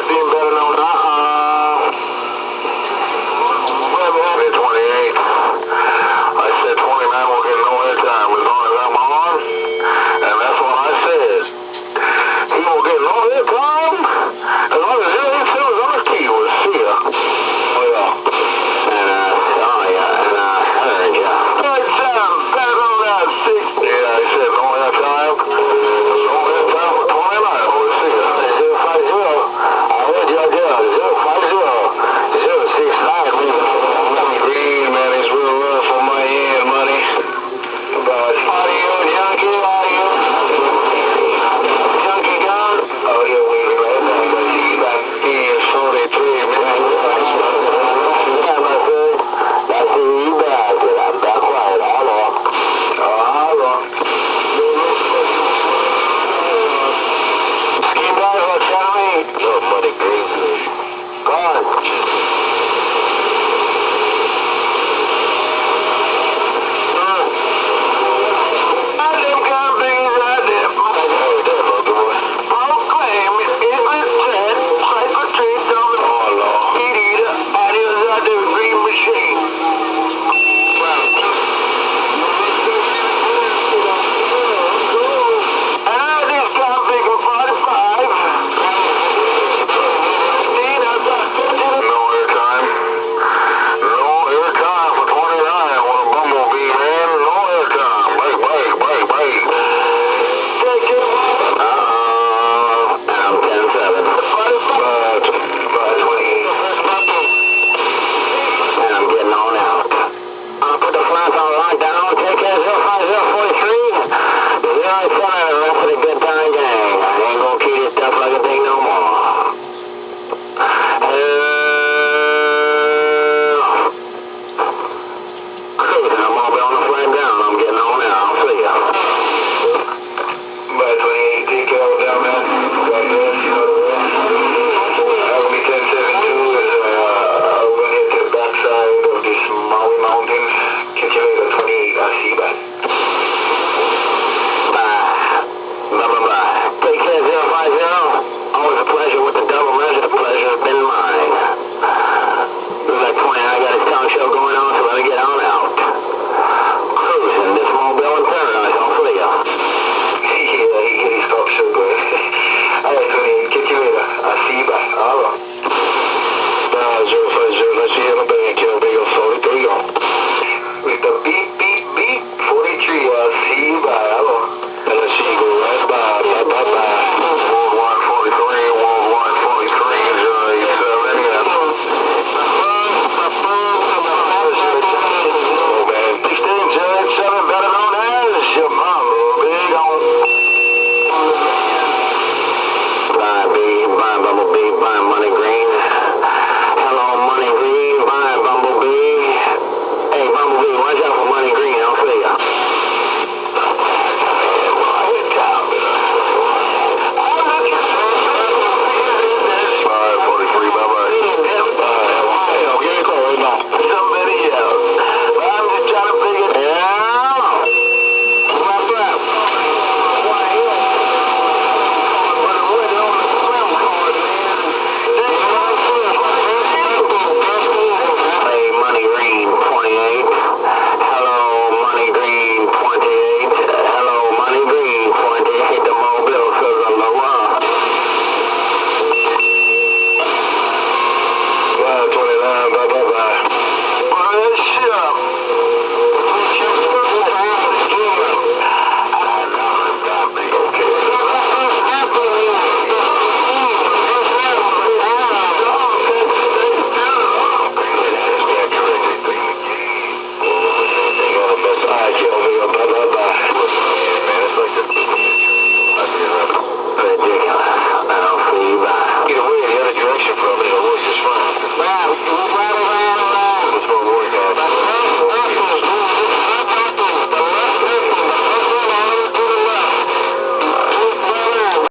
being better known. Mid 28. I said 29 will get no airtime as long as I'm on, and that's what I said. He will get no airtime as long as he was on his key. We'll see ya. Oh yeah. And I heard ya. Good time. Better on that 6. Yeah, he said no airtime. No airtime for 29. We'll see ya. 050. I heard ya. 050. 069. Green, man, he's real rough on my end, money. Audio, junkie, audio. Junkie gone? Audio waiting right now. But he's back in 43, man. Yeah, my friend. That's who you back with. I'm back quiet. Hello. Hello. Ski back, what's happening? Your money, green. Gone. Let's see you in a bank,